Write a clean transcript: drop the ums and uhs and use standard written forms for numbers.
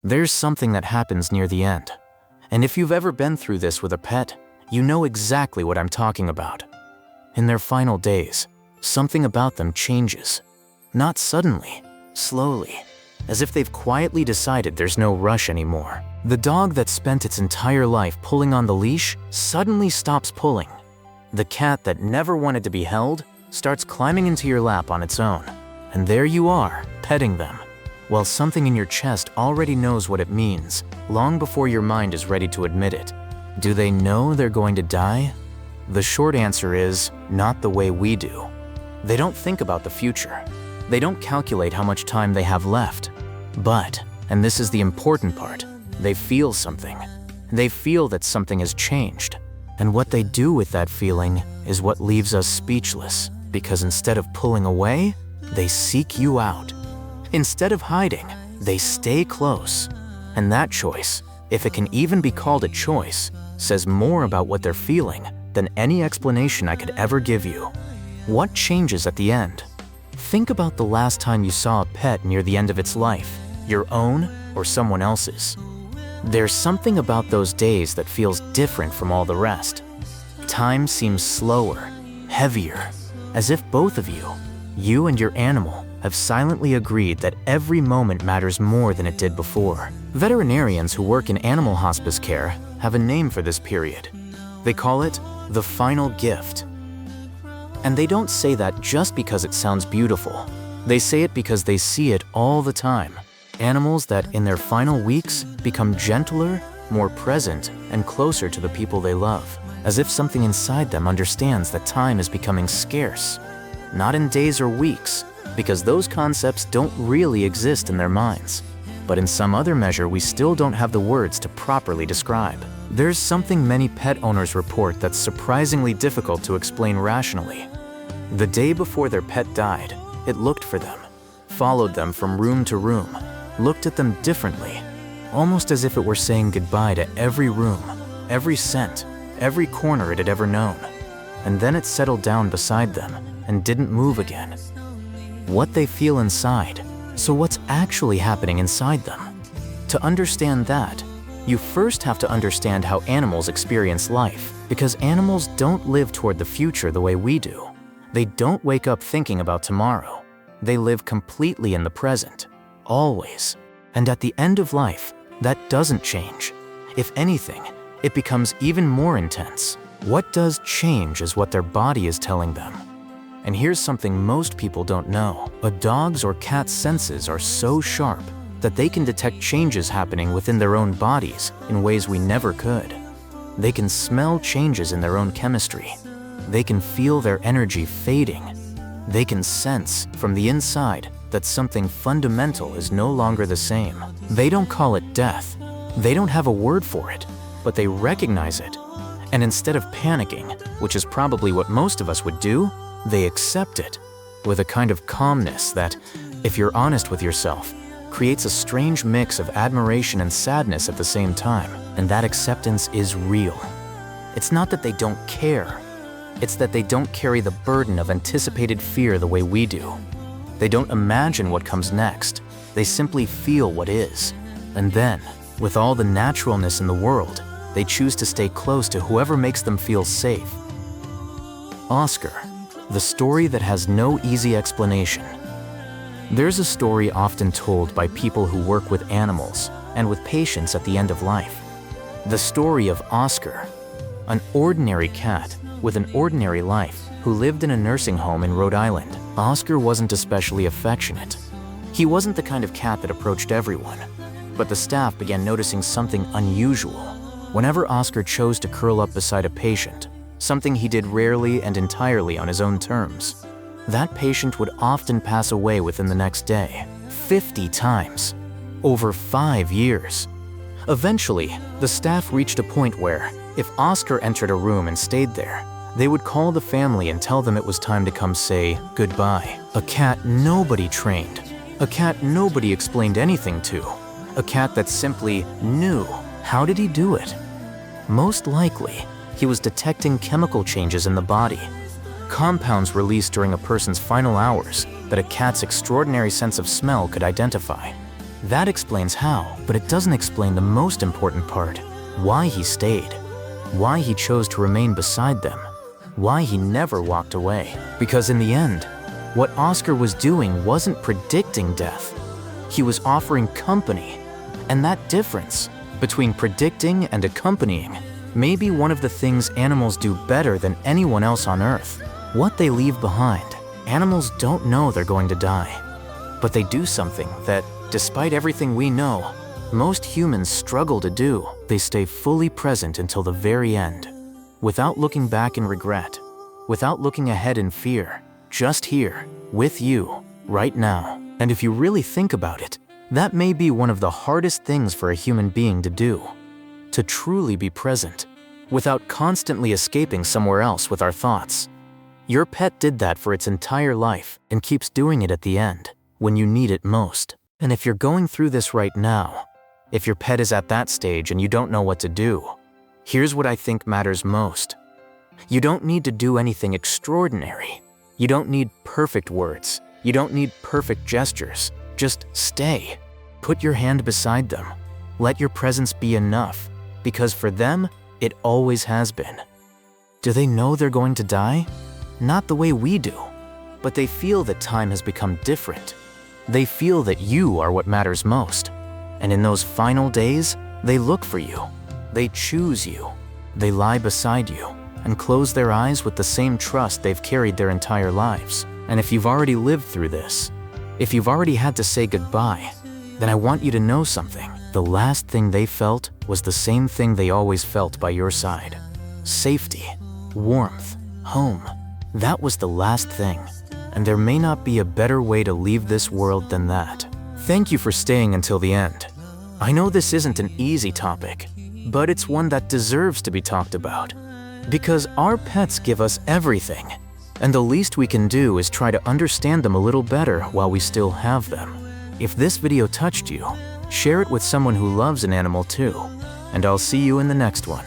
There's something that happens near the end. And if you've ever been through this with a pet, you know exactly what I'm talking about. In their final days, something about them changes. Not suddenly, slowly, as if they've quietly decided there's no rush anymore. The dog that spent its entire life pulling on the leash suddenly stops pulling. The cat that never wanted to be held starts climbing into your lap on its own. And there you are, petting them, while something in your chest already knows what it means, long before your mind is ready to admit it. Do they know they're going to die? The short answer is, not the way we do. They don't think about the future. They don't calculate how much time they have left. But, and this is the important part, they feel something. They feel that something has changed. And what they do with that feeling is what leaves us speechless, because instead of pulling away, they seek you out. Instead of hiding, they stay close. And that choice, if it can even be called a choice, says more about what they're feeling than any explanation I could ever give you. What changes at the end? Think about the last time you saw a pet near the end of its life, your own or someone else's. There's something about those days that feels different from all the rest. Time seems slower, heavier, as if both of you and your animal, have silently agreed that every moment matters more than it did before. Veterinarians who work in animal hospice care have a name for this period. They call it the final gift. And they don't say that just because it sounds beautiful. They say it because they see it all the time. Animals that in their final weeks become gentler, more present, and closer to the people they love, as if something inside them understands that time is becoming scarce. Not in days or weeks, because those concepts don't really exist in their minds. But in some other measure, we still don't have the words to properly describe. There's something many pet owners report that's surprisingly difficult to explain rationally. The day before their pet died, it looked for them, followed them from room to room, looked at them differently, almost as if it were saying goodbye to every room, every scent, every corner it had ever known. And then it settled down beside them and didn't move again. What they feel inside, so what's actually happening inside them? To understand that, you first have to understand how animals experience life, because animals don't live toward the future the way we do. They don't wake up thinking about tomorrow. They live completely in the present, always. And at the end of life, that doesn't change. If anything, it becomes even more intense. What does change is what their body is telling them. And here's something most people don't know. A dog's or cat's senses are so sharp that they can detect changes happening within their own bodies in ways we never could. They can smell changes in their own chemistry. They can feel their energy fading. They can sense from the inside that something fundamental is no longer the same. They don't call it death. They don't have a word for it, but they recognize it. And instead of panicking, which is probably what most of us would do, they accept it with a kind of calmness that, if you're honest with yourself, creates a strange mix of admiration and sadness at the same time. And that acceptance is real. It's not that they don't care. It's that they don't carry the burden of anticipated fear the way we do. They don't imagine what comes next. They simply feel what is. And then, with all the naturalness in the world, they choose to stay close to whoever makes them feel safe. Oscar, the story that has no easy explanation. There's a story often told by people who work with animals and with patients at the end of life. The story of Oscar, an ordinary cat with an ordinary life who lived in a nursing home in Rhode Island. Oscar wasn't especially affectionate. He wasn't the kind of cat that approached everyone, but the staff began noticing something unusual. Whenever Oscar chose to curl up beside a patient, something he did rarely and entirely on his own terms, that patient would often pass away within the next day, 50 times, over 5 years. Eventually, the staff reached a point where, if Oscar entered a room and stayed there, they would call the family and tell them it was time to come say goodbye. A cat nobody trained, a cat nobody explained anything to, a cat that simply knew. How did he do it? Most likely, he was detecting chemical changes in the body, compounds released during a person's final hours that a cat's extraordinary sense of smell could identify. That explains how, but it doesn't explain the most important part: why he stayed, why he chose to remain beside them, why he never walked away. Because in the end, what Oscar was doing wasn't predicting death. He was offering company. And that difference between predicting and accompanying may be one of the things animals do better than anyone else on Earth. What they leave behind. Animals don't know they're going to die, but they do something that, despite everything we know, most humans struggle to do. They stay fully present until the very end, without looking back in regret, without looking ahead in fear, just here, with you, right now. And if you really think about it, that may be one of the hardest things for a human being to do, to truly be present, without constantly escaping somewhere else with our thoughts. Your pet did that for its entire life and keeps doing it at the end, when you need it most. And if you're going through this right now, if your pet is at that stage and you don't know what to do, here's what I think matters most. You don't need to do anything extraordinary. You don't need perfect words. You don't need perfect gestures. Just stay. Put your hand beside them. Let your presence be enough, because for them, it always has been. Do they know they're going to die? Not the way we do, but they feel that time has become different. They feel that you are what matters most. And in those final days, they look for you. They choose you. They lie beside you and close their eyes with the same trust they've carried their entire lives. And if you've already lived through this, if you've already had to say goodbye, then I want you to know something. The last thing they felt was the same thing they always felt by your side. Safety, warmth, home. That was the last thing, and there may not be a better way to leave this world than that. Thank you for staying until the end. I know this isn't an easy topic, but it's one that deserves to be talked about. Because our pets give us everything, and the least we can do is try to understand them a little better while we still have them. If this video touched you, share it with someone who loves an animal too, and I'll see you in the next one.